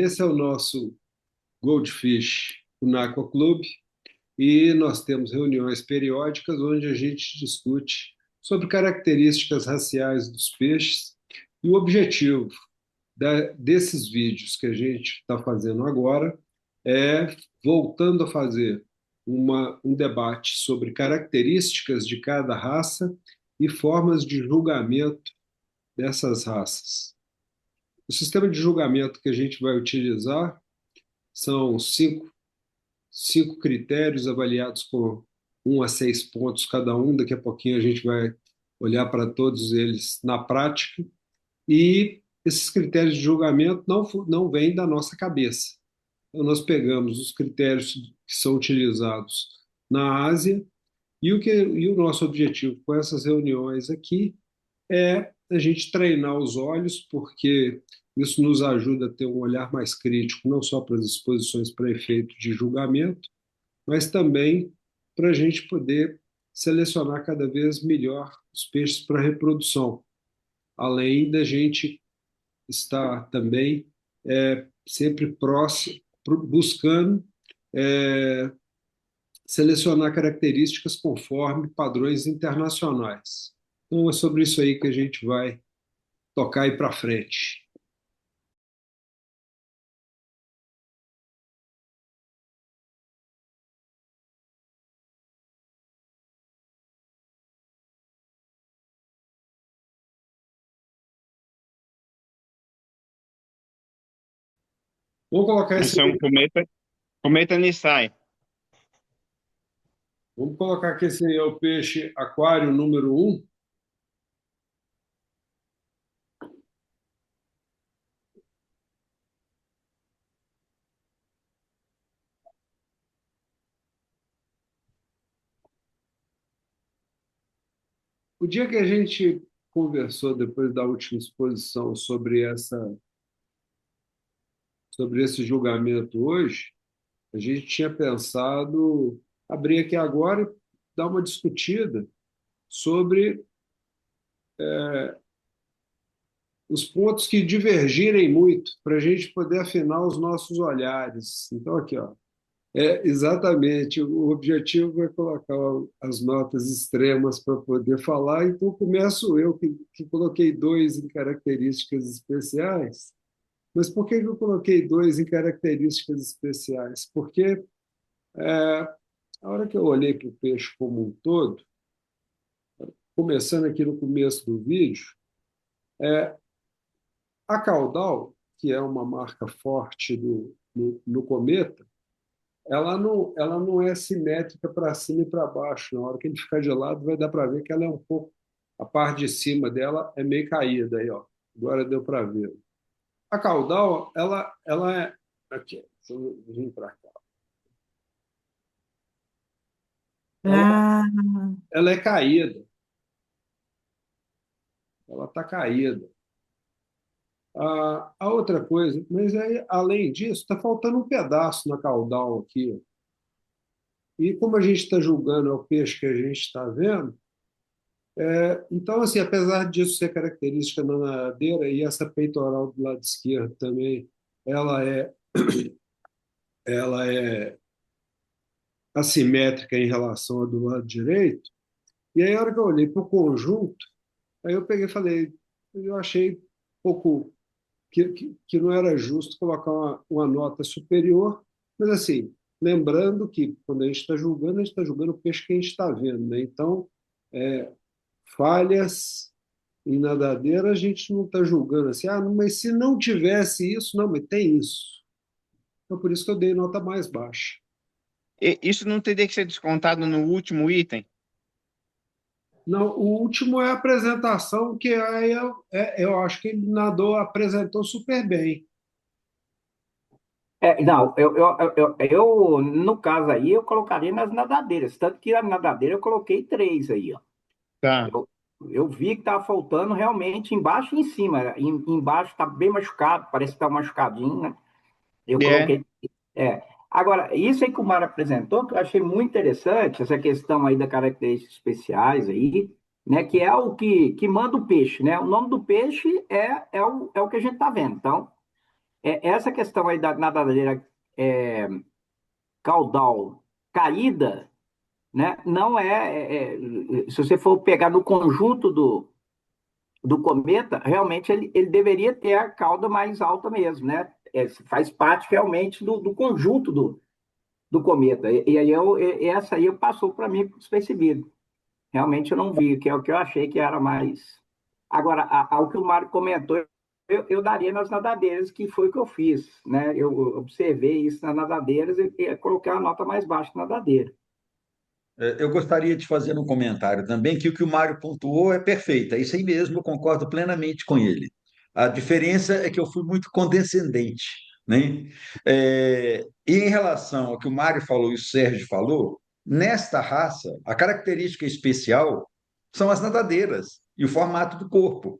esse é o nosso Goldfish no Aqua Club e nós temos reuniões periódicas onde a gente discute sobre características raciais dos peixes e o objetivo desses vídeos que a gente está fazendo agora é voltando a fazer um debate sobre características de cada raça e formas de julgamento dessas raças. O sistema de julgamento que a gente vai utilizar são cinco critérios avaliados com 1 a 6 pontos cada um. Daqui a pouquinho a gente vai olhar para todos eles na prática. E esses critérios de julgamento não vêm da nossa cabeça. Então, nós pegamos os critérios que são utilizados na Ásia e o nosso objetivo com essas reuniões aqui é a gente treinar os olhos, porque isso nos ajuda a ter um olhar mais crítico, não só para as exposições para efeito de julgamento, mas também para a gente poder selecionar cada vez melhor os peixes para reprodução, além da gente estar também sempre próximo, buscando é, selecionar características conforme padrões internacionais. Então, é sobre isso aí que a gente vai tocar aí para frente. Vamos colocar esse, Esse é um cometa Nissai. vamos colocar que esse aí é o peixe aquário número um. O dia que a gente conversou depois da última exposição sobre esse julgamento hoje, a gente tinha pensado abrir aqui agora e dar uma discutida sobre os pontos que divergirem muito, para a gente poder afinar os nossos olhares. Então, aqui, ó, exatamente, o objetivo é colocar as notas extremas para poder falar, então começo eu, que coloquei dois em características especiais. Mas por que eu coloquei dois em características especiais? Porque a hora que eu olhei para o peixe como um todo, começando aqui no começo do vídeo, a Caudal, que é uma marca forte no Cometa, ela não é simétrica para cima e para baixo. Na hora que ele ficar de lado, vai dar para ver que ela é um pouco. A parte de cima dela é meio caída aí, ó. Agora deu para ver. A caudal, ela é. Aqui, deixa eu vir para cá. Ela, Ah, ela é caída, ela está caída. A outra coisa, mas aí, além disso, está faltando um pedaço na caudal aqui. E como a gente está julgando é o peixe que a gente está vendo, então, assim, apesar disso ser característica na nadadeira, e essa peitoral do lado esquerdo também, ela é, ela é assimétrica em relação à do lado direito, e aí, a hora que eu olhei para o conjunto, aí eu peguei e falei, eu achei um pouco que não era justo colocar uma nota superior, mas assim, lembrando que quando a gente está julgando o peixe que a gente está vendo, né? Então, é, falhas em nadadeira, a gente não está julgando assim, mas se não tivesse isso, não, mas tem isso. Então, por isso que eu dei nota mais baixa. Isso não teria que ser descontado no último item? Não, o último é a apresentação, que aí eu acho que ele apresentou super bem. não, no caso aí, eu colocaria nas nadadeiras. Tanto que a nadadeira eu coloquei três aí, ó. Tá. Eu, eu vi que estava faltando realmente embaixo e em cima. Embaixo está bem machucado, parece que está machucadinho, né? Eu É. coloquei. É. Agora, isso aí que o Mário apresentou, que eu achei muito interessante, essa questão aí das características especiais aí, né? Que é o que manda o peixe, né? O nome do peixe é o que a gente está vendo. Então, essa questão aí da nadadeira é, caudal caída, né, não se você for pegar no conjunto do cometa, realmente ele deveria ter a cauda mais alta mesmo, né? Faz parte realmente do conjunto do cometa. E aí essa aí passou para mim despercebido. Realmente eu não vi, que é o que eu achei que era mais. Agora, ao que o Mário comentou, eu daria nas nadadeiras, que foi o que eu fiz, né? Eu observei isso nas nadadeiras e coloquei a nota mais baixa na nadadeira. Eu gostaria de fazer um comentário também, que o Mário pontuou é perfeito, é isso aí mesmo, eu concordo plenamente com ele. A diferença é que eu fui muito condescendente, né? E em relação ao que o Mário falou e o Sérgio falou, nesta raça, a característica especial são as nadadeiras e o formato do corpo,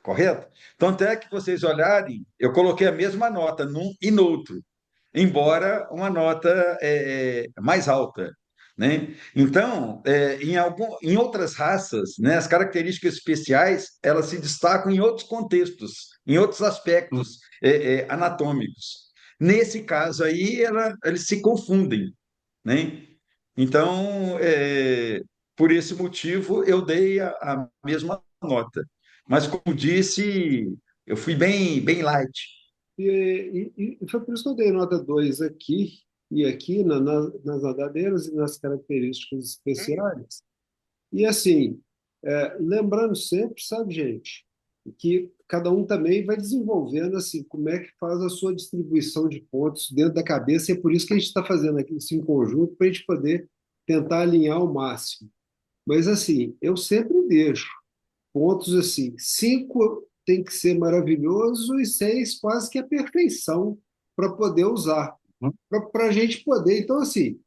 correto? Tanto é que vocês olharem, eu coloquei a mesma nota num e no outro, embora uma nota mais alta, né? Então, em outras raças, né, as características especiais elas se destacam em outros contextos, em outros aspectos anatômicos. Nesse caso aí, eles se confundem, né? Então, por esse motivo, eu dei a mesma nota. Mas, como disse, eu fui bem light. E foi por isso que eu dei nota 2 aqui e aqui nas nadadeiras e nas características especiais. E assim, lembrando sempre, sabe, gente, que cada um também vai desenvolvendo assim como é que faz a sua distribuição de pontos dentro da cabeça, e é por isso que a gente está fazendo aqui isso em conjunto, para a gente poder tentar alinhar ao máximo. Mas assim, eu sempre deixo pontos assim, 5 tem que ser maravilhoso e 6 quase que a perfeição para poder usar, para a gente poder. Então, assim,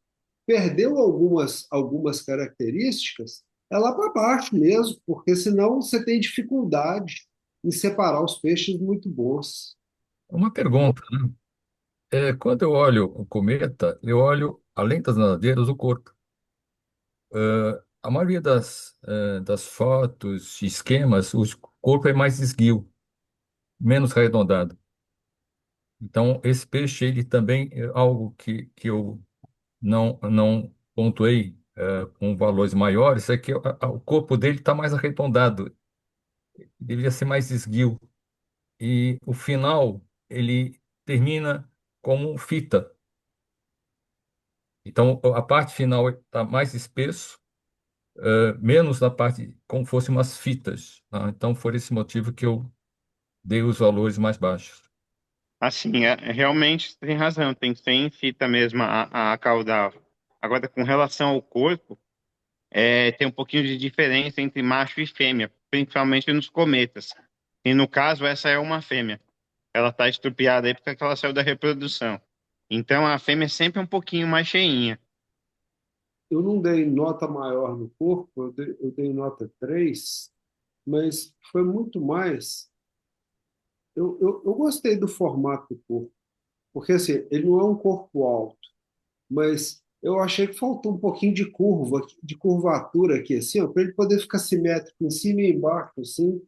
perdeu algumas características, é lá para baixo mesmo, porque senão você tem dificuldade em separar os peixes muito bons. Uma pergunta, né? Quando eu olho o cometa, eu olho, além das nadadeiras, o corpo. A maioria das fotos, esquemas, o corpo é mais esguio, menos arredondado. Então, esse peixe, ele também é algo que eu não pontuei com valores maiores, é que o corpo dele está mais arredondado, deveria ser mais esguio. E o final, ele termina como fita. Então, a parte final está mais espesso, menos na parte, como fosse umas fitas, tá? Então, foi esse motivo que eu dei os valores mais baixos. Assim, realmente você tem razão, tem que ser em fita mesmo a caudal. Agora, com relação ao corpo, tem um pouquinho de diferença entre macho e fêmea, principalmente nos cometas. E no caso, essa é uma fêmea. Ela está estrupiada aí porque ela saiu da reprodução. Então, a fêmea é sempre um pouquinho mais cheinha. Eu não dei nota maior no corpo, eu dei nota 3, mas foi muito mais. Eu gostei do formato do corpo, porque assim, ele não é um corpo alto, mas eu achei que faltou um pouquinho de curva, de curvatura aqui, assim, para ele poder ficar simétrico em cima e embaixo, assim,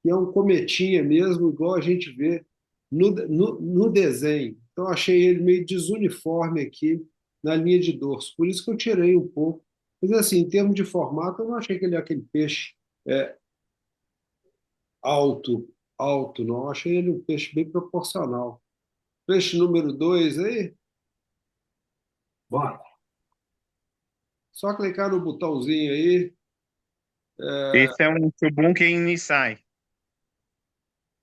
que é um cometinha mesmo, igual a gente vê no desenho. Então, eu achei ele meio desuniforme aqui na linha de dorso, por isso que eu tirei um pouco. Mas, assim, em termos de formato, eu não achei que ele é aquele peixe é, alto, alto, não. Eu achei ele um peixe bem proporcional. Peixe número 2 aí, Bora. só clicar no botãozinho aí. Esse é um Tubunken Nisai.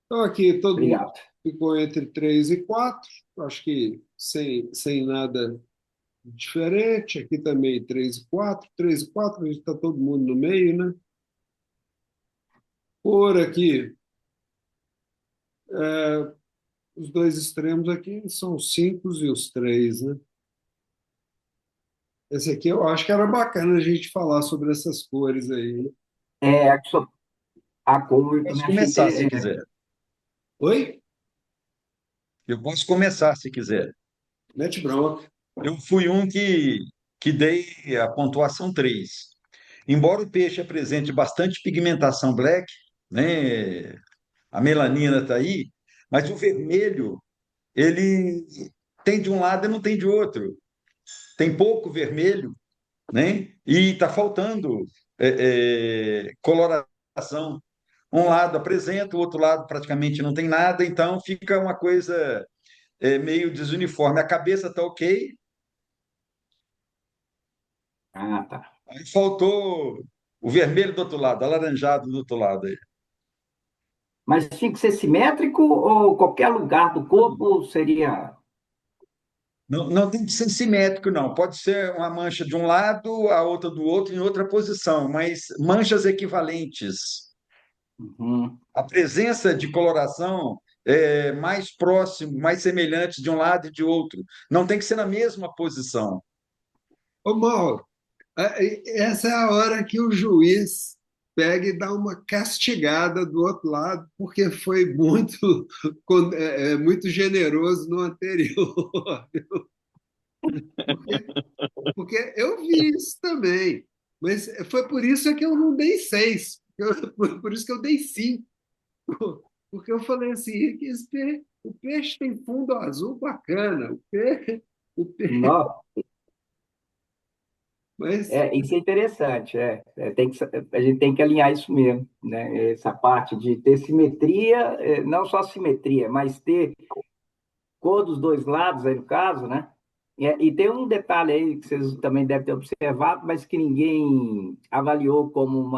Então, aqui todo mundo Obrigado. ficou entre 3 e 4, acho que sem nada diferente. Aqui também 3 e 4, 3 e 4, a gente está todo mundo no meio, né? Por aqui, os dois extremos aqui são os 5 e os 3, né? Esse aqui eu acho que era bacana a gente falar sobre essas cores aí, né? É, a cor eu Posso também achei começar se interessante. quiser. Oi? Eu posso começar se quiser. Mete bronca. Eu fui um que dei a pontuação 3. Embora o peixe apresente bastante pigmentação black, né, a melanina está aí, Mas o vermelho, ele tem de um lado e não tem de outro. Tem pouco vermelho, né? E está faltando coloração. Um lado apresenta, o outro lado praticamente não tem nada, então fica uma coisa meio desuniforme. A cabeça está ok, Ah, tá. aí faltou o vermelho do outro lado, alaranjado do outro lado. Aí. Mas tinha que ser simétrico ou qualquer lugar do corpo seria. Não, não tem que ser simétrico, não. Pode ser uma mancha de um lado, a outra do outro, em outra posição, mas manchas equivalentes. Uhum. A presença de coloração é mais próximo, mais semelhante de um lado e de outro. Não tem que ser na mesma posição. Ô, Mauro, essa é a hora que o juiz pega e dá uma castigada do outro lado, porque foi muito, muito generoso no anterior. Porque, porque eu vi isso também. Mas foi por isso que eu não dei seis. Por isso que eu dei cinco. Porque eu falei assim, que o peixe tem fundo azul bacana. O peixe, Não, mas isso é interessante. A gente tem que alinhar isso mesmo, né? Essa parte de ter simetria, não só simetria, mas ter cor dos dois lados, aí no caso, né? E tem um detalhe aí que vocês também devem ter observado, mas que ninguém avaliou como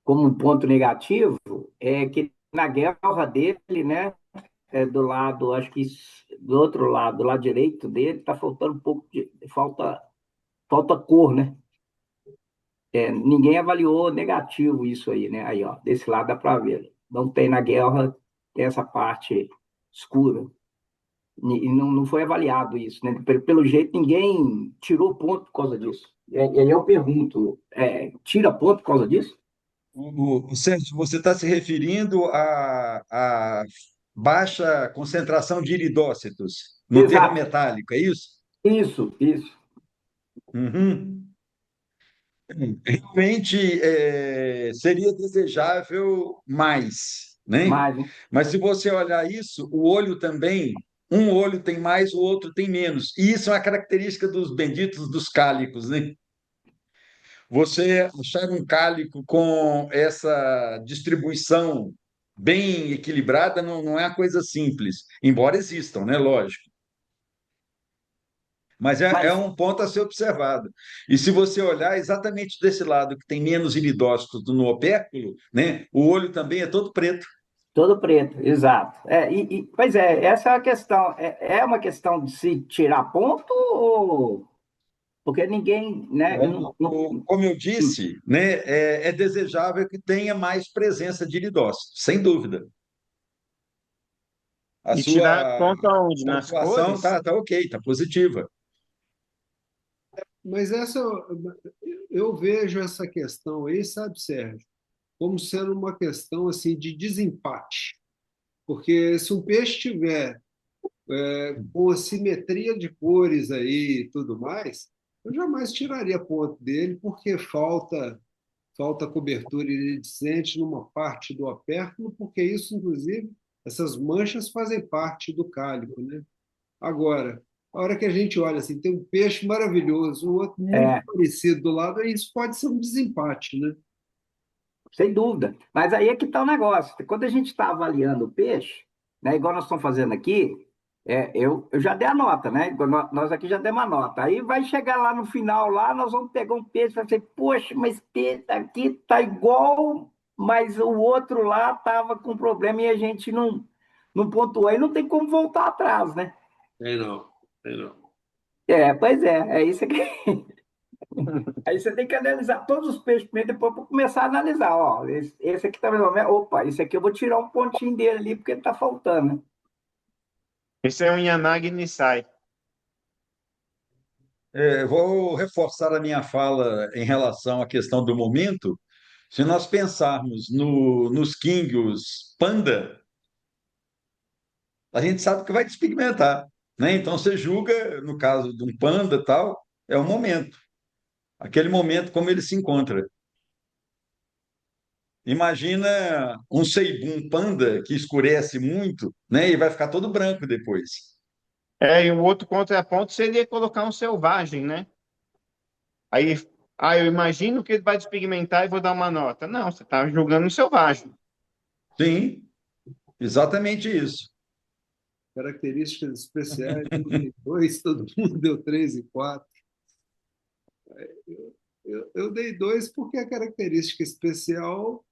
um ponto negativo, é que na guerra dele, né? Do lado, acho que do outro lado, do lado direito dele, está faltando um pouco de. Falta cor, né? Ninguém avaliou negativo isso aí, né? Aí, ó, desse lado dá para ver. Não tem na guerra, tem essa parte escura. E não foi avaliado isso, né? Pelo jeito, ninguém tirou ponto por causa disso. E aí eu pergunto, tira ponto por causa disso? Sérgio, você está se referindo à baixa concentração de iridócitos no terra Exato. metálico, é isso? Isso. Uhum. Realmente seria desejável mais, né? Mas, né? Mas se você olhar isso, o olho também, um olho tem mais, o outro tem menos. E isso é uma característica dos benditos dos cálicos, né? Você achar um cálico com essa distribuição bem equilibrada não é uma coisa simples, embora existam, né? Lógico. Mas é Mas um ponto a ser observado. E se você olhar exatamente desse lado, que tem menos iridócitos no opérculo, né, o olho também é todo preto. todo preto, exato. Pois essa é a questão. É uma questão de se tirar ponto ou. Porque ninguém, né? Como eu disse, né, é desejável que tenha mais presença de iridócitos, sem dúvida. A E tirar sua ponto aonde? Nas pontuação cores? tá ok, está positiva. Mas eu vejo essa questão aí, sabe, Sérgio, como sendo uma questão assim de desempate. Porque se um peixe tiver com a simetria de cores aí e tudo mais, eu jamais tiraria ponto dele, porque falta cobertura iridescente numa parte do opérculo, porque isso, inclusive, essas manchas fazem parte do cálico, né? Agora, a hora que a gente olha assim, tem um peixe maravilhoso, um outro muito É, parecido do lado, aí isso pode ser um desempate, né? sem dúvida. Mas aí é que está o negócio. Quando a gente está avaliando o peixe, né, igual nós estamos fazendo aqui, eu já dei a nota, né? Nós aqui já demos a nota. Aí vai chegar lá no final, lá, nós vamos pegar um peixe e falar assim, poxa, mas peixe aqui tá igual, mas o outro lá estava com problema e a gente não pontuou. Aí não tem como voltar atrás, né? Tem não, tem não. Pois é isso que. Aí você tem que analisar todos os peixes primeiro, depois para começar a analisar. Ó, esse aqui tá mais ou menos. Opa, esse aqui eu vou tirar um pontinho dele ali porque ele tá faltando, né? Esse é um Yanagi Nisai. Vou reforçar a minha fala em relação à questão do momento. Se nós pensarmos nos quinguios panda, a gente sabe que vai despigmentar, né? Então você julga, no caso de um panda tal, é o momento, aquele momento como ele se encontra. Imagina um ceibum panda que escurece muito, né? E vai ficar todo branco depois. E o outro contraponto seria colocar um selvagem, né? Aí, eu imagino que ele vai despigmentar e vou dar uma nota. Não, você está julgando um selvagem. Sim, exatamente isso. Características especiais, eu dei dois, todo mundo deu três e quatro. Eu dei dois porque a característica especial,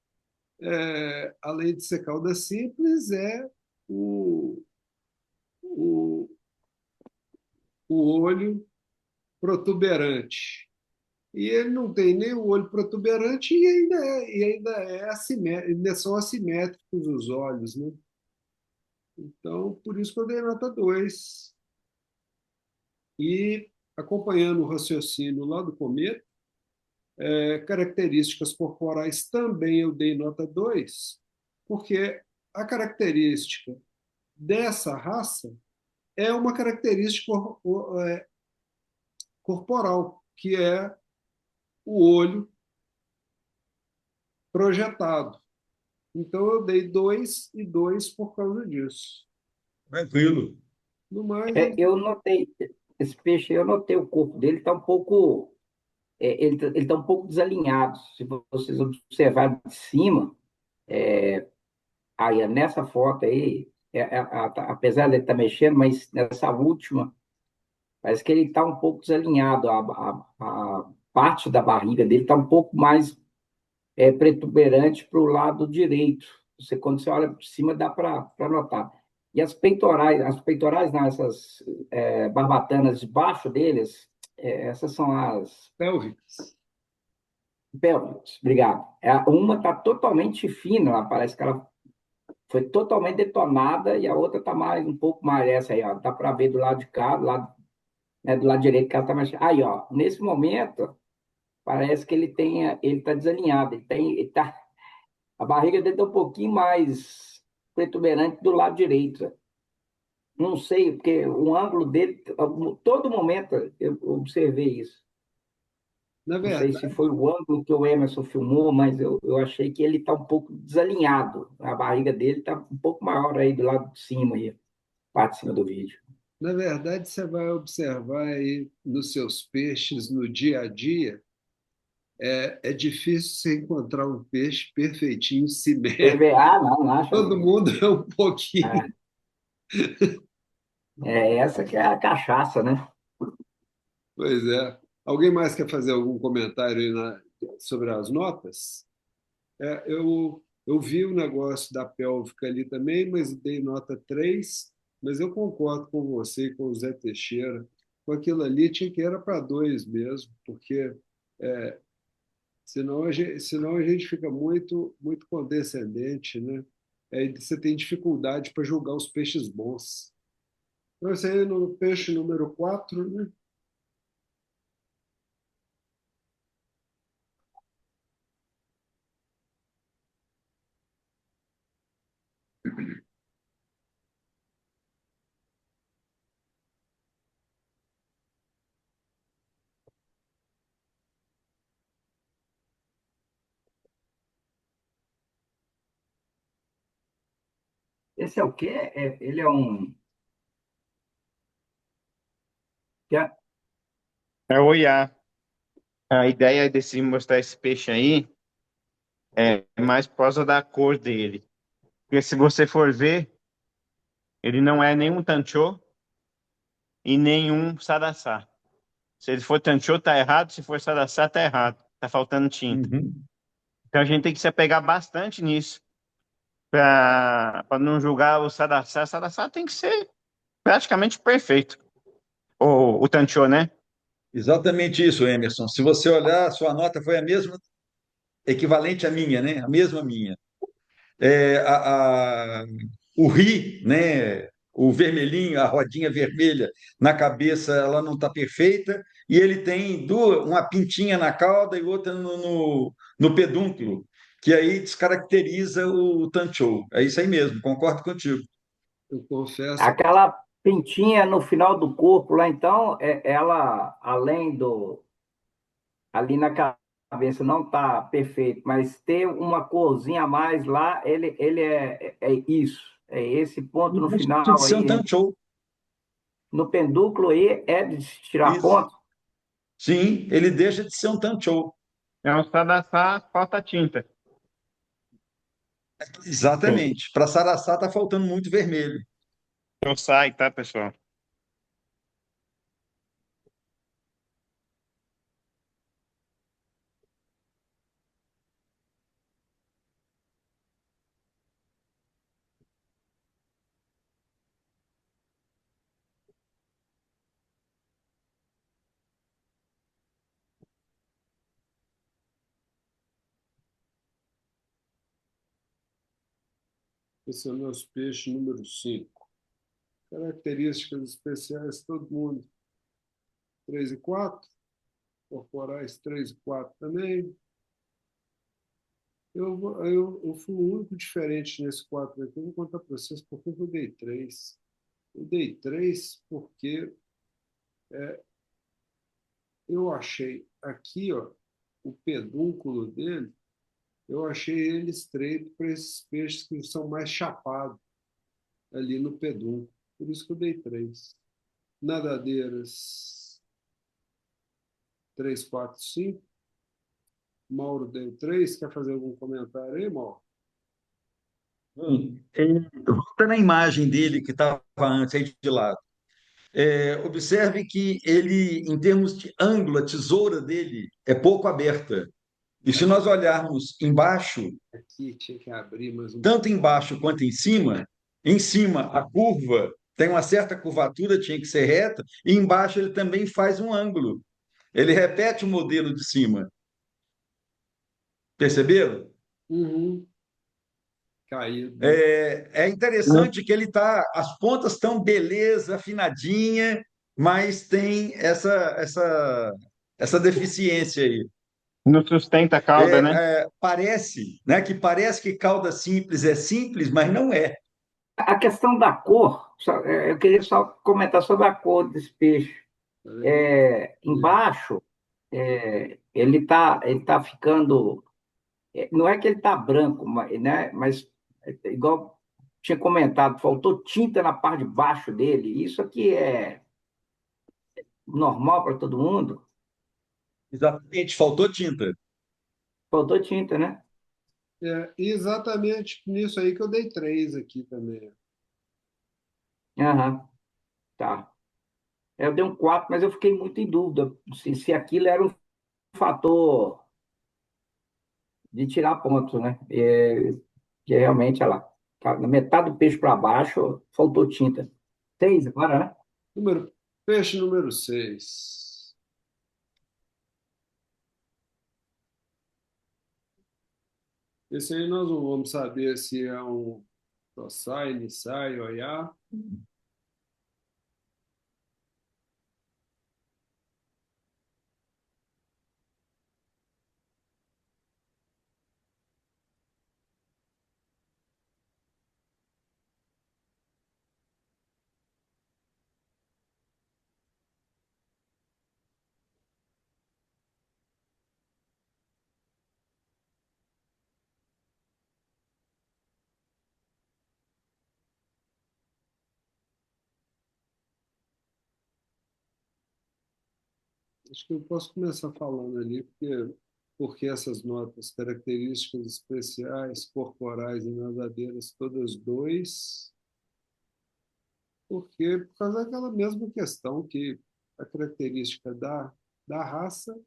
além de ser cauda simples, é o, o, o olho protuberante. E ele não tem nem o olho protuberante e ainda ainda são assimétricos os olhos, né? Então, por isso que eu dei nota 2. E, acompanhando o raciocínio lá do começo, características corporais também eu dei nota 2, porque a característica dessa raça é uma característica corporal, que é o olho projetado. Então, eu dei 2 e 2 por causa disso. Tranquilo. No mais, Eu notei, esse peixe, eu notei o corpo dele está um pouco, ele tá um pouco desalinhado. Se vocês observarem de cima, aí nessa foto aí, apesar de ele estar mexendo, mas nessa última, parece que ele está um pouco desalinhado. A parte da barriga dele está um pouco mais protuberante para o lado direito. Quando você olha por cima, dá para notar. E as peitorais, não, essas barbatanas debaixo deles, essas são as pélvicas. pélvicas, obrigado. Uma está totalmente fina, ela parece que ela foi totalmente detonada e a outra está mais, um pouco mais, essa aí, ó, dá para ver do lado de cá, do lado direito que ela está mais. Aí, ó, nesse momento, parece que ele está desalinhado, ele tá, a barriga dele está um pouquinho mais protuberante do lado direito. Não sei, porque o ângulo dele, todo momento eu observei isso. Na Não sei verdade, se foi o ângulo que o Emerson filmou, mas eu achei que ele está um pouco desalinhado. A barriga dele está um pouco maior aí do lado de cima, aí, parte de cima do vídeo. você vai observar aí nos seus peixes no dia a dia, é difícil você encontrar um peixe perfeitinho, simétrico. Não acha Todo não. mundo é um pouquinho. Essa que é a cachaça, né? Pois é. Alguém mais quer fazer algum comentário aí sobre as notas? Eu vi o negócio da pélvica ali também, mas dei nota 3. Mas eu concordo com você e com o Zé Teixeira. Com aquilo ali tinha que era para 2 mesmo, porque senão a gente fica muito, muito condescendente, né? Aí você tem dificuldade para julgar os peixes bons. Então, esse aí no peixe número 4, né? Esse é o quê? Ele é um. É o Iá. A ideia desse mostrar esse peixe aí é mais por causa da cor dele. Porque se você for ver, ele não é nenhum tanchô e nenhum saraçá. Se ele for tanchô, tá errado. Se for saraçá, tá errado. Tá faltando tinta. Uhum. Então a gente tem que se apegar bastante nisso para não julgar o saraçá. O saraçá tem que ser praticamente perfeito. O tanchô, né? Exatamente isso, Emerson. Se você olhar, sua nota foi a mesma, equivalente à minha, né? A mesma minha. É, o ri, né? O vermelhinho, a rodinha vermelha na cabeça, ela não está perfeita, e ele tem uma pintinha na cauda e outra no pedúnculo, que aí descaracteriza o tanchou. É isso aí mesmo, concordo contigo. Eu confesso. Aquela pintinha no final do corpo lá, então, ela, além ali na cabeça não está perfeito, mas ter uma corzinha a mais lá, ele é isso. É esse ponto no Isso final de ser um aí, tanto show. no pendúculo aí, é de tirar Isso. ponto. Sim, ele deixa de ser um tanto show. É um sadaçá, falta tinta. Exatamente. Para Saraçá está faltando muito vermelho. Então sai, tá, pessoal? Esse é o nosso peixe número 5. Características especiais, todo mundo. 3 e 4. Corporais 3 e 4 também. Eu fui o único diferente nesse 4 aqui. Eu vou contar para vocês por que eu dei 3. Eu dei 3 porque eu achei aqui, ó, o pedúnculo dele, eu achei ele estreito para esses peixes que são mais chapados ali no pedúnculo. Por isso que eu dei 3. Nadadeiras 3, 4, 5. Mauro deu 3. Quer fazer algum comentário aí, Mauro? Volta na imagem dele que estava antes aí de lado. Observe que ele, em termos de ângulo, a tesoura dele é pouco aberta. E se nós olharmos embaixo, Aqui tinha que abrir mais um tanto pouco. embaixo quanto em cima a curva tem uma certa curvatura, tinha que ser reta, e embaixo ele também faz um ângulo. Ele repete o modelo de cima. Perceberam? Uhum. Caído, né? É interessante que ele tá, as pontas estão beleza, afinadinha, mas tem essa deficiência aí. Não sustenta a cauda, né? Parece que cauda simples é simples, mas não é. A questão da cor, eu queria só comentar sobre a cor desse peixe. Peraí. Embaixo, ele tá ficando. Não é que ele está branco, né? Mas igual tinha comentado, faltou tinta na parte de baixo dele. Isso aqui é normal para todo mundo. Exatamente, faltou tinta. Faltou tinta, né? Exatamente nisso aí que eu dei 3 aqui também. Aham, tá. Eu dei um 4, mas eu fiquei muito em dúvida se aquilo era um fator de tirar pontos, né? Que realmente, olha lá, tá na metade do peixe para baixo, faltou tinta. 6 agora, né? Peixe número 6. Esse aí nós não vamos saber se é um Tossai, Nissai, Oiá. Acho que eu posso começar falando ali, porque essas notas, características especiais, corporais e nadadeiras, todas 2, porque por causa daquela mesma questão que a característica da raça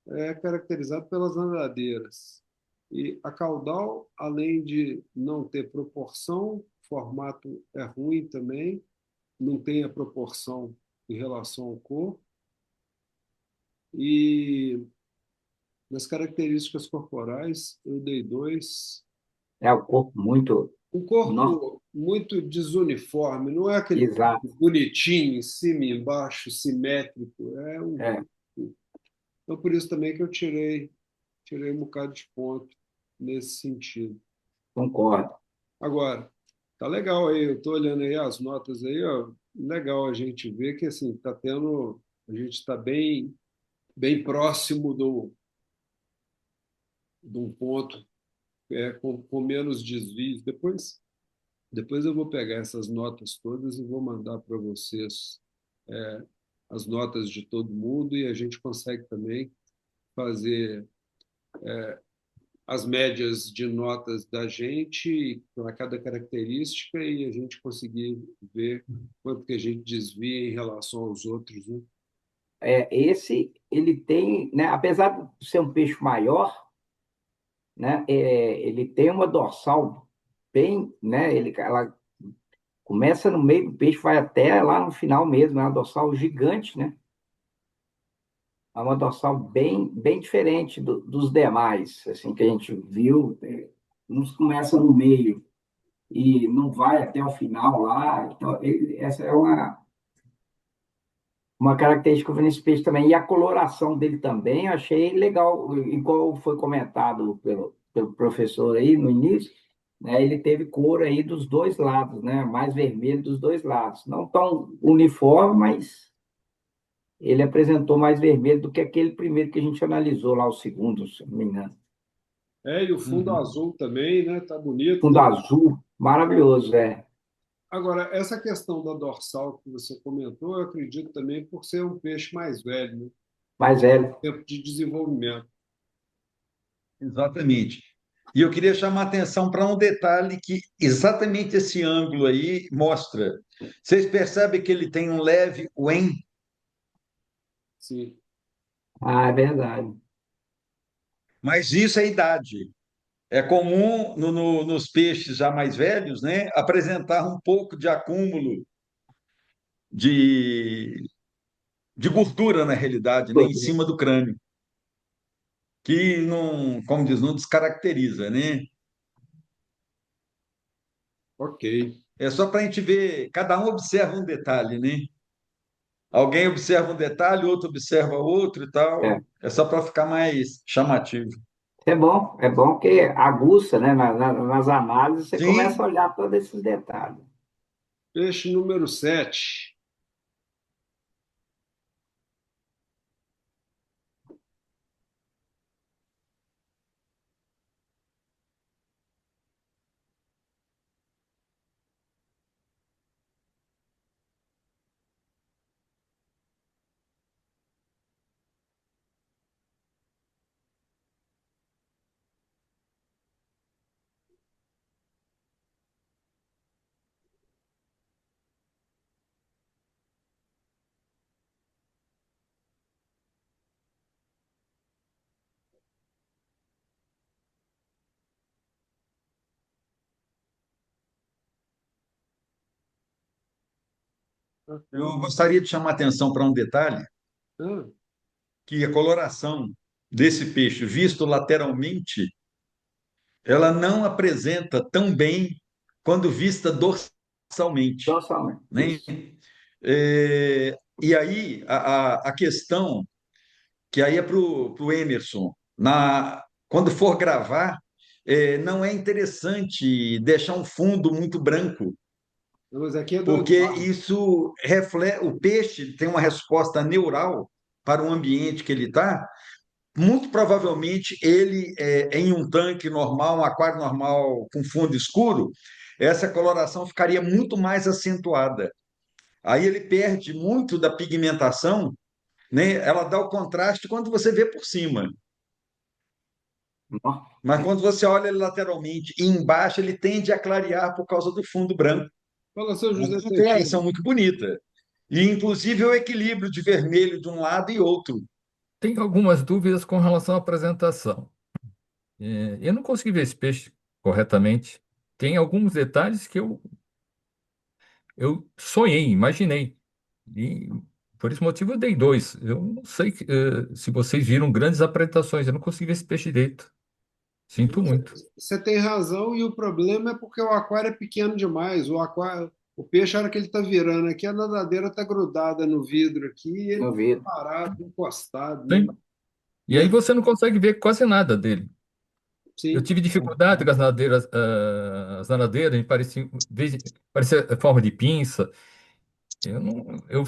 é caracterizada pelas nadadeiras. E a caudal, além de não ter proporção, formato é ruim também, não tem a proporção em relação ao corpo. E nas características corporais, eu dei 2. É o corpo muito. Um Nó, corpo muito desuniforme, não é aquele corpo exato. bonitinho, em cima e embaixo, simétrico. É um É, corpo. Então, por isso também que eu tirei um bocado de ponto nesse sentido. concordo. Agora, tá legal aí, eu estou olhando aí as notas aí, ó, legal a gente ver que assim, a gente está bem próximo de um ponto com menos desvios. Depois eu vou pegar essas notas todas e vou mandar para vocês é, as notas de todo mundo e a gente consegue também fazer as médias de notas da gente para cada característica e a gente conseguir ver quanto que a gente desvia em relação aos outros, né? Esse, ele tem, né, apesar de ser um peixe maior, né, ele tem uma dorsal bem, né, ela começa no meio do peixe, vai até lá no final mesmo, é uma dorsal gigante, né? É uma dorsal bem diferente dos demais, assim, que a gente viu. Uns começam no meio e não vai até o final lá. Então, essa é uma característica que eu vi nesse peixe também. E a coloração dele também, eu achei legal, igual foi comentado pelo professor aí no início, né? Ele teve cor aí dos dois lados, né? Mais vermelho dos dois lados. Não tão uniforme, mas ele apresentou mais vermelho do que aquele primeiro que a gente analisou lá, o segundo, se não me engano. E o fundo Uhum. azul também, né? Tá bonito, Fundo né? azul, maravilhoso, é. Agora, essa questão da dorsal que você comentou, eu acredito também por ser um peixe mais velho, né? Mais velho. Tempo de desenvolvimento. Exatamente. E eu queria chamar a atenção para um detalhe que exatamente esse ângulo aí mostra. Vocês percebem que ele tem um leve wen, Sim. Ah, é verdade. mas isso é idade. É comum nos peixes já mais velhos, né, apresentar um pouco de acúmulo de, de gordura, na realidade, né, em cima do crânio, que não, como diz, não descaracteriza, né? Ok. É só para a gente ver, cada um observa um detalhe, né? Alguém observa um detalhe, outro observa outro e tal. É. É só para ficar mais chamativo. É bom que aguça, né? Nas análises, você começa a Sim, olhar todos esses detalhes. Peixe número 7. eu gostaria de chamar a atenção para um detalhe, Ah, que a coloração desse peixe, visto lateralmente, ela não apresenta tão bem quando vista dorsalmente, Dorsal, né? isso. E aí a questão que aí é para o Emerson, quando for gravar, não é interessante deixar um fundo muito branco, mas aqui é do porque Eduardo. isso reflete, o peixe tem uma resposta neural para o ambiente que ele está. Muito provavelmente ele, em um tanque normal, um aquário normal com fundo escuro, essa coloração ficaria muito mais acentuada. Aí ele perde muito da pigmentação, né? Ela dá o contraste quando você vê por cima. Nó. Mas quando você olha ele lateralmente e embaixo, ele tende a clarear por causa do fundo branco. Fala, seu É José uma Teixeira. coloração muito bonita. E, inclusive, o equilíbrio de vermelho de um lado e outro. Tenho algumas dúvidas com relação à apresentação. Eu não consegui ver esse peixe corretamente. Tem alguns detalhes que eu sonhei, imaginei. E por esse motivo eu dei dois. Eu não sei se vocês viram grandes apresentações. Eu não consegui ver esse peixe direito. Sinto muito. Você tem razão, e o problema é porque o aquário é pequeno demais. O peixe, a hora que ele está virando aqui, a nadadeira está grudada no vidro aqui e ele No está vidro. parado, encostado, né? Sim. E aí você não consegue ver quase nada dele. Eu Sim. tive dificuldade com as nadadeiras, me parecia forma de pinça. Eu não, eu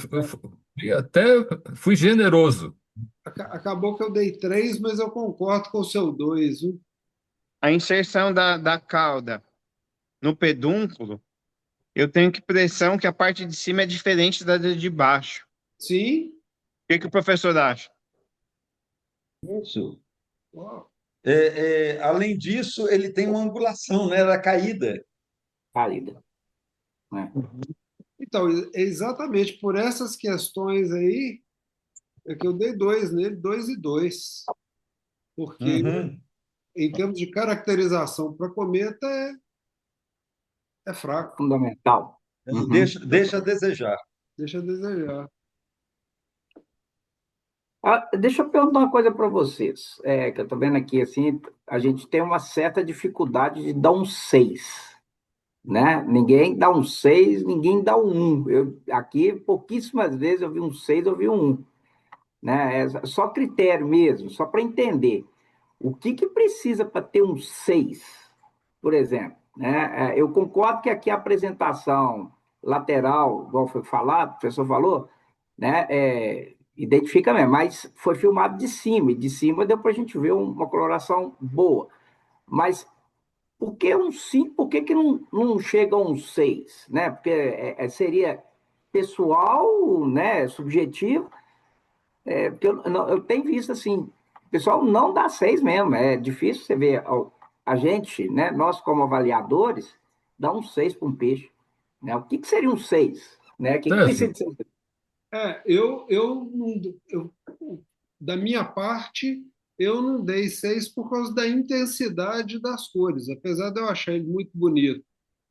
até fui generoso. Acabou que eu dei 3, mas eu concordo com o seu 2, viu? a inserção da cauda no pedúnculo, eu tenho que impressão que a parte de cima é diferente da de baixo. Sim. O que o professor acha? Isso. Uau. Além disso, ele tem uma angulação, né, da caída. Caída, né? Então, é exatamente por essas questões aí é que eu dei dois nele, dois e dois. Porque, Uhum. em termos de caracterização para cometa, é fraco. Fundamental. Uhum. Deixa a desejar. Deixa a desejar. Deixa eu perguntar uma coisa para vocês, que eu estou vendo aqui, assim, a gente tem uma certa dificuldade de dar um 6, né? Ninguém dá um 6, ninguém dá um 1. Aqui, pouquíssimas vezes eu vi um 6, eu vi um 1, né? É só critério mesmo, só para entender. O que precisa para ter um 6, por exemplo? Né? Eu concordo que aqui a apresentação lateral, igual foi falado, o professor falou, né? Identifica mesmo, mas foi filmado de cima, e de cima deu para a gente ver uma coloração boa. Mas por que um 5? Por que não chega a um 6? Né? Porque seria pessoal, né? Subjetivo, porque eu tenho visto assim, o pessoal não dá 6 mesmo. É difícil você ver a gente, né? Nós como avaliadores, dá um 6 para um peixe. Né? O que seria um 6? Né? O que precisa Sérgio, de ser? Eu, da minha parte, eu não dei seis por causa da intensidade das cores. Apesar de eu achar ele muito bonito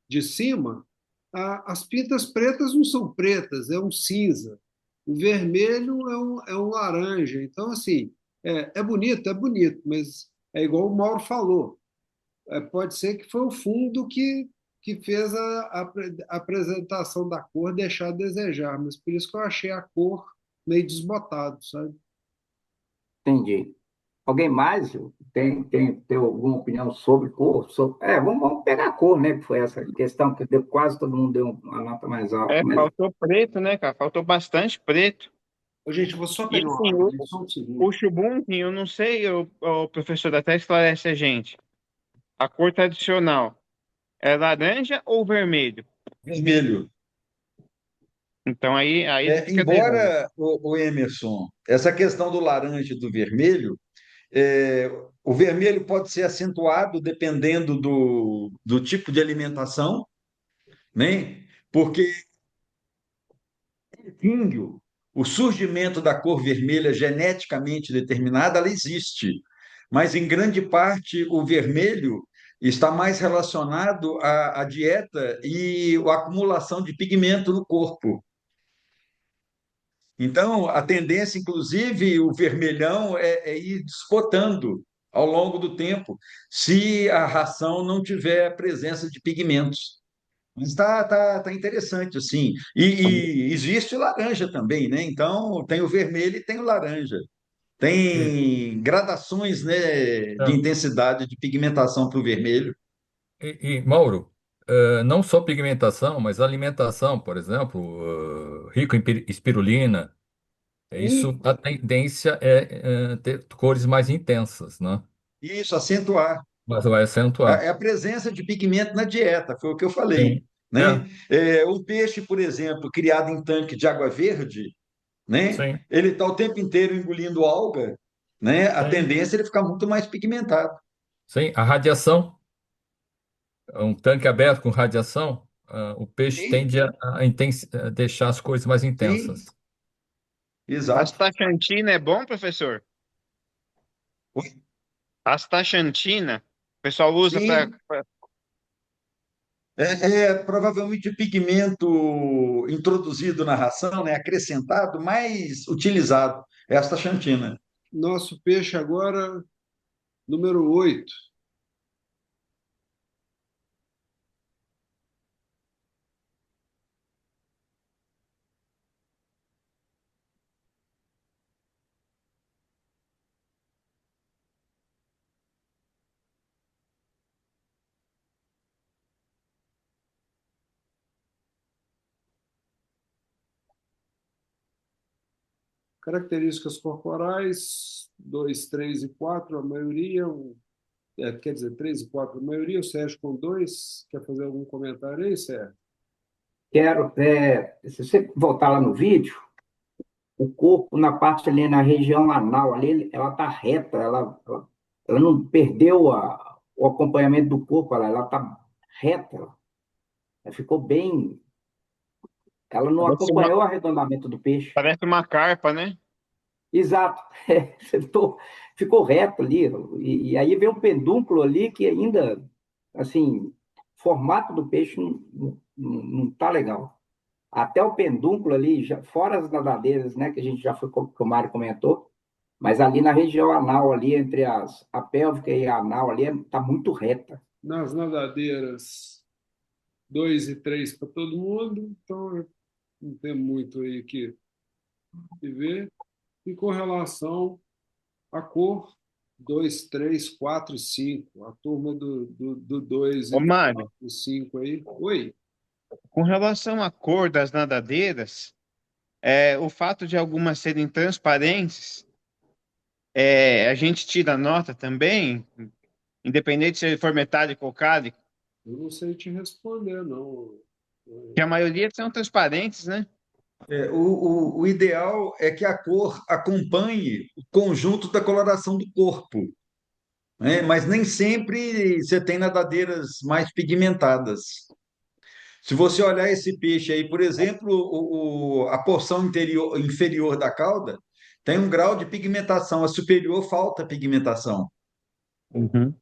de cima, as pintas pretas não são pretas, é um cinza. O vermelho é um laranja. Então, assim, é bonito, mas é igual o Mauro falou. Pode ser que foi o fundo que fez a apresentação da cor deixar a desejar, mas por isso que eu achei a cor meio desbotado, sabe? Entendi. Alguém mais tem alguma opinião sobre cor? Vamos pegar a cor, né? Que foi essa questão que quase todo mundo deu uma nota mais alta. Mas, Faltou preto, né, cara? Faltou bastante preto. Ô, gente, vou só E pegar uma assim, água ali, só um o segundo. chubunque, eu não sei, o professor até esclarece a gente. A cor tradicional é laranja ou vermelho? Vermelho. Então aí a gente fica devendo. Embora, o Emerson, essa questão do laranja e do vermelho, é, o vermelho pode ser acentuado dependendo do tipo de alimentação, né? Porque índio, o surgimento da cor vermelha geneticamente determinada, ela existe, mas em grande parte o vermelho está mais relacionado à dieta e à acumulação de pigmento no corpo. Então, a tendência, inclusive, o vermelhão é ir desbotando ao longo do tempo, se a ração não tiver presença de pigmentos. Mas tá interessante, assim. E existe laranja também, né? Então, tem o vermelho e tem o laranja. e, Tem gradações, né, de ah, intensidade de pigmentação para o vermelho. Mauro, não só pigmentação, mas alimentação, por exemplo, rico em espirulina, isso Sim, a tendência é ter cores mais intensas, né? Isso, acentuar. Mas vai acentuar. É a presença de pigmento na dieta, foi o que eu falei, Sim, né? Um peixe, por exemplo, criado em tanque de água verde, né? sim, Ele está o tempo inteiro engolindo alga, né? A sim, tendência é ele ficar muito mais pigmentado. sim. A radiação, um tanque aberto com radiação, o peixe Sim, tende a deixar as cores mais sim, intensas. exato. Astaxantina é bom, professor? Oi? Astaxantina, o pessoal usa para. Sim, provavelmente o pigmento introduzido na ração, né, acrescentado, mais utilizado, é a astaxantina. nosso peixe agora, número 8. Características corporais, 2, 3 e 4, a maioria. quer dizer, 3 e 4 a maioria, o Sérgio com 2. Quer fazer algum comentário aí, Sérgio? Quero, se você voltar lá no vídeo, o corpo na parte ali, na região anal, ali, ela está reta, ela não perdeu o acompanhamento do corpo, ela está reta, ela ficou bem, ela não Parece uma, acompanhou o arredondamento do peixe. parece uma carpa, né? Exato, ficou reto ali, e aí vem um pedúnculo ali que ainda, assim, o formato do peixe não tá legal. Até o pedúnculo ali, fora as nadadeiras, né, que a gente já foi, que o Mário comentou, mas ali na região anal, ali entre a pélvica e a anal, ali, tá muito reta. Nas nadadeiras, 2 e 3 para todo mundo, então não tem muito aí que ver. E com relação à cor, 2, 3, 4 e 5. A turma do 2 Ô, e Mário, do 5 aí. Oi? com relação à cor das nadadeiras, o fato de algumas serem transparentes, a gente tira nota também, independente se for metálico ou cálico, Eu não sei te responder, não. que a maioria são transparentes, né? O ideal é que a cor acompanhe o conjunto da coloração do corpo, né? Mas nem sempre você tem nadadeiras mais pigmentadas. Se você olhar esse peixe aí, por exemplo, a porção inferior da cauda tem um grau de pigmentação, a superior falta pigmentação. Uhum.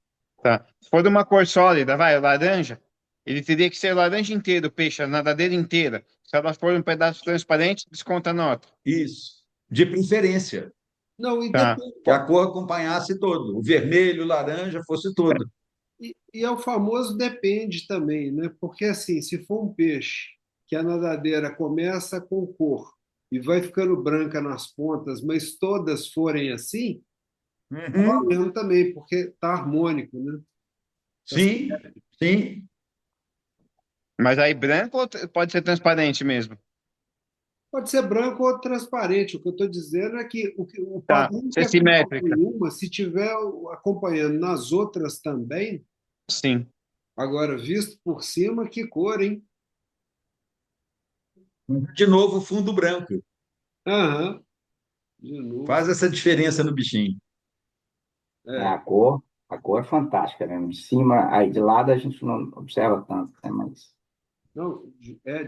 Tá. Se for de uma cor sólida, vai, laranja, ele teria que ser laranja inteiro, o peixe, a nadadeira inteira. Se ela for um pedaço transparente, desconta a nota. Isso, de preferência, Não, e Tá. depende. que a cor acompanhasse todo, o vermelho, o laranja fosse todo. E é o famoso depende também, né? Porque assim, se for um peixe que a nadadeira começa com cor e vai ficando branca nas pontas, mas todas forem assim, tá Uhum. valendo também, porque está harmônico, né? Tá Sim, sim. Mas aí branco ou pode ser transparente mesmo? Pode ser branco ou transparente. O que eu estou dizendo é que o Tá. padrão que Ser acompanha simétrica. em uma, se tiver acompanhando nas outras também, Sim. agora visto por cima, que cor, hein? De novo, fundo branco. Aham, de novo. Faz essa diferença no bichinho. É, É, a cor é fantástica mesmo. De cima, aí de lado a gente não observa tanto, né? Mas não,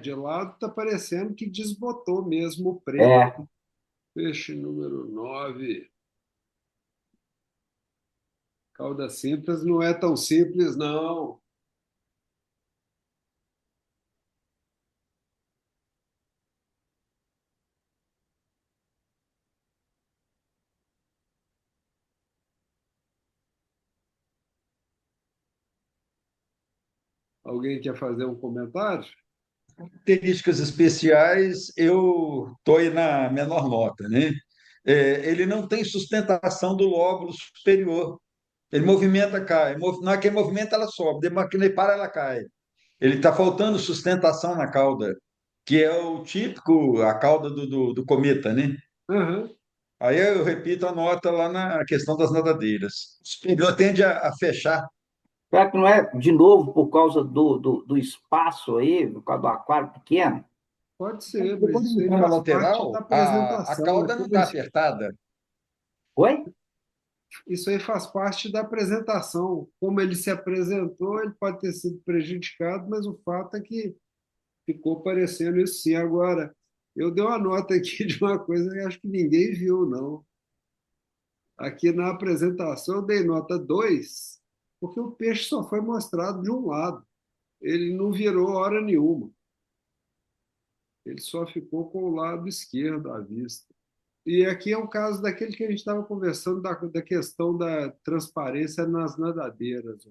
de lado está parecendo que desbotou mesmo o preto. é, Peixe número 9. Cauda simples não é tão simples, não. Alguém quer fazer um comentário? Características especiais, eu estou aí na menor nota, né? Ele não tem sustentação do lóbulo superior. Ele movimenta, cai. Na hora que ele movimenta, ela sobe. Depois que ele para, ela cai. Ele está faltando sustentação na cauda, que é o típico, a cauda do cometa, né? Aham. Aí eu repito a nota lá na questão das nadadeiras. O superior tende a fechar. será que não é de novo por causa do espaço aí, por causa do aquário pequeno? Pode ser, mas Quando isso ele aí está na faz parte da lateral, a apresentação. cauda não está apertada. Oi? Isso aí faz parte da apresentação. Como ele se apresentou, ele pode ter sido prejudicado, mas o fato é que ficou parecendo isso sim. Agora, eu dei uma nota aqui de uma coisa que acho que ninguém viu, não. Aqui na apresentação eu dei nota 2, porque o peixe só foi mostrado de um lado. Ele não virou hora nenhuma. Ele só ficou com o lado esquerdo à vista. E aqui é o caso daquele que a gente estava conversando, da questão da transparência nas nadadeiras.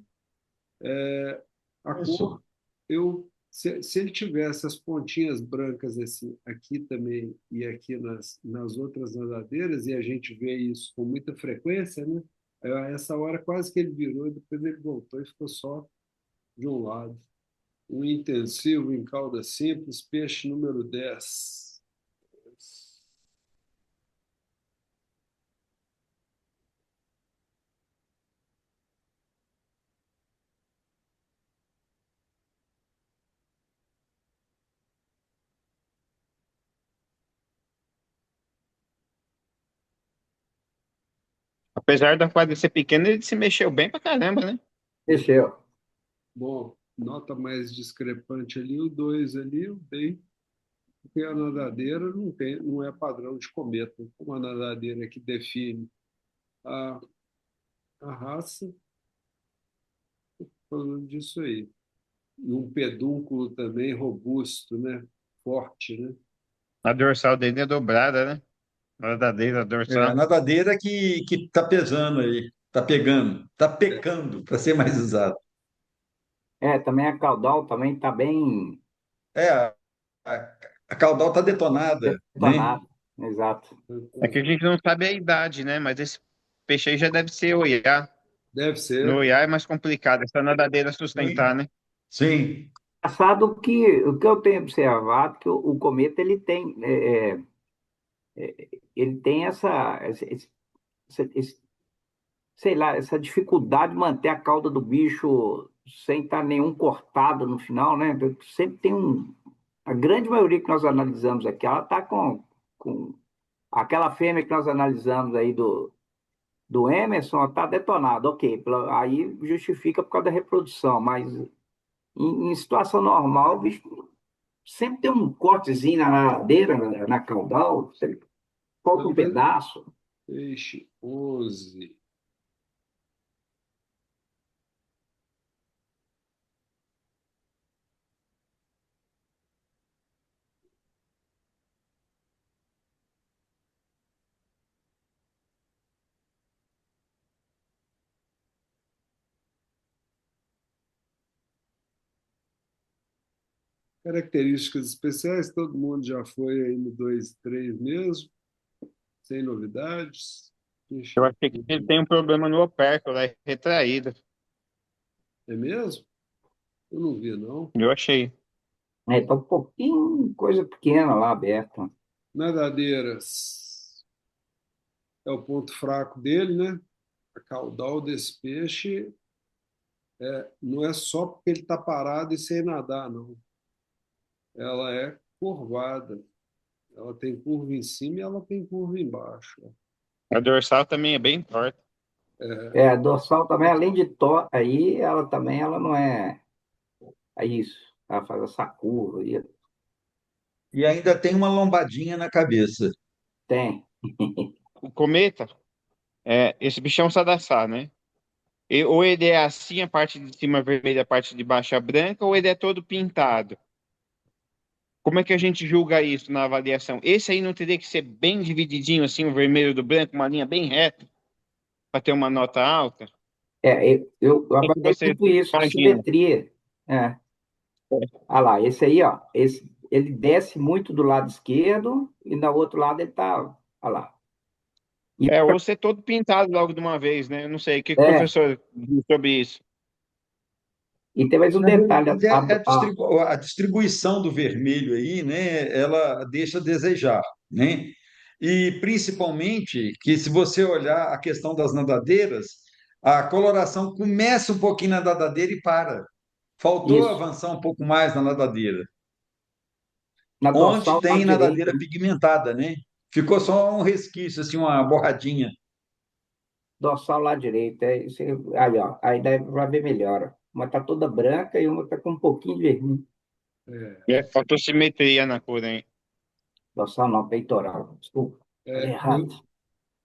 A cor, Isso. se ele tivesse as pontinhas brancas assim, aqui também e aqui nas outras nadadeiras, e a gente vê isso com muita frequência, né? A essa hora quase que ele virou, depois ele voltou e ficou só de um lado. Um intensivo em cauda simples, peixe número 10. Apesar da quadra ser pequena, ele se mexeu bem pra caramba, né? Mexeu. Bom, nota mais discrepante ali, o 2 ali, eu dei, porque a nadadeira não é padrão de cometa. Como a nadadeira que define a, a raça, falando disso aí. E um pedúnculo também robusto, né? Forte, né? A dorsal dele é dobrada, né? A nadadeira, a É, a dorsal. nadadeira que está pesando aí, está pegando, está pecando, para ser mais exato. Também a caudal também está bem É, a, a caudal está detonada, né? detonada. Exato. É que a gente não sabe a idade, né? Mas esse peixe aí já deve ser oiá. Deve No ser. oiá é mais complicado, essa nadadeira sustentar, Sim, né? sim. Engraçado que o que eu tenho observado que o cometa ele tem sei lá, essa dificuldade de manter a cauda do bicho sem estar nenhum cortado no final, né? Sempre tem a grande maioria que nós analisamos aqui, ela está com aquela fêmea que nós analisamos aí do Emerson, está detonada, ok, aí justifica por causa da reprodução, mas em situação normal, o bicho sempre tem um cortezinho na ladeira, na caudal, sempre falta Não, um mas pedaço. peixe 11. Características especiais, todo mundo já foi aí no 2 e 3 mesmo, sem novidades. Eu Peixe, achei que ele tem um problema no opérculo, é retraído. é mesmo? Eu não vi, não. Eu achei. Tá um pouquinho, coisa pequena lá aberta. Nadadeiras é o ponto fraco dele, né? A caudal desse peixe não é só porque ele está parado e sem nadar, não. Ela é curvada. Ela tem curva em cima e ela tem curva embaixo. A dorsal também é bem torta. A dorsal também, além de aí, ela não é isso. Ela faz essa curva aí. E ainda tem uma lombadinha na cabeça. Tem. O cometa, esse bichão sadaçá, né? Ou ele é assim, a parte de cima vermelha, a parte de baixo é branca, ou ele é todo pintado. Como é que a gente julga isso na avaliação? Esse aí não teria que ser bem divididinho, assim, o vermelho do branco, uma linha bem reta, para ter uma nota alta? Eu O que avaliei você muito isso, a imagina? simetria. Olha lá, esse aí, ó, ele desce muito do lado esquerdo e no outro lado ele tá, olha lá. E, Ou ser todo pintado logo de uma vez, né? Eu não sei. O que que o é, professor diz sobre isso? e tem mais um Na detalhe, realidade, a distribuição do vermelho aí, né, ela deixa a desejar, né? E principalmente que se você olhar a questão das nadadeiras, a coloração começa um pouquinho na nadadeira e para. Faltou isso, avançar um pouco mais na nadadeira, na onde dorsal tem lado direito, nadadeira né? pigmentada, né? Ficou só um resquício, assim, uma borradinha. Dorsal lado direito, aí, ó, aí daí vai ver melhor, ó. Uma tá toda branca e uma tá com um pouquinho de vermelho. Faltou simetria na cor, hein? Dorsal não, peitoral, desculpa, falei É, errado.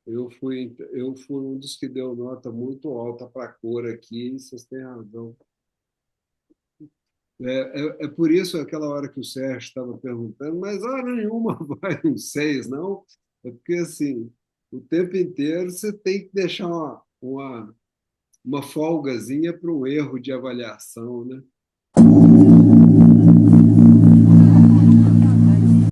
eu fui um dos que deu nota muito alta para a cor aqui, e vocês têm razão. É por isso, aquela hora que o Sérgio estava perguntando, mas hora nenhuma vai um 6, não? É porque, assim, o tempo inteiro você tem que deixar uma folgazinha para um erro de avaliação, né?